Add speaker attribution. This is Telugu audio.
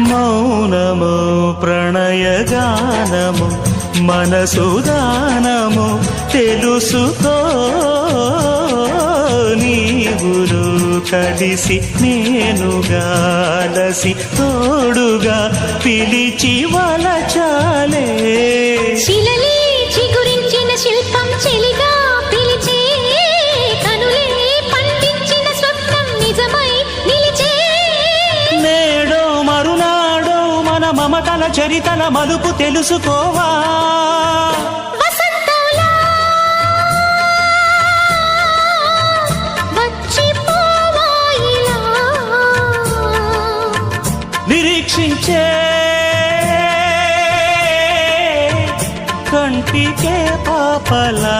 Speaker 1: మౌనము ప్రణయగానము మనసుదానము తెలుసుకో నీవులు కలిసి నేనుగాలసి తోడుగా పిలిచి వలచాలే
Speaker 2: శిలలే చిగురించిన శిల్పం చెలిగా పిలిచే కనులే పండించిన స్వప్నం నిజమై నిలిచే
Speaker 1: నేడో మరునాడో మన మమతల చరితల మలుపు తెలుసుకోవా
Speaker 2: వసంతంలా వచ్చిపోవా ఇలా
Speaker 1: నిరీక్షించే కంటికే పాపలా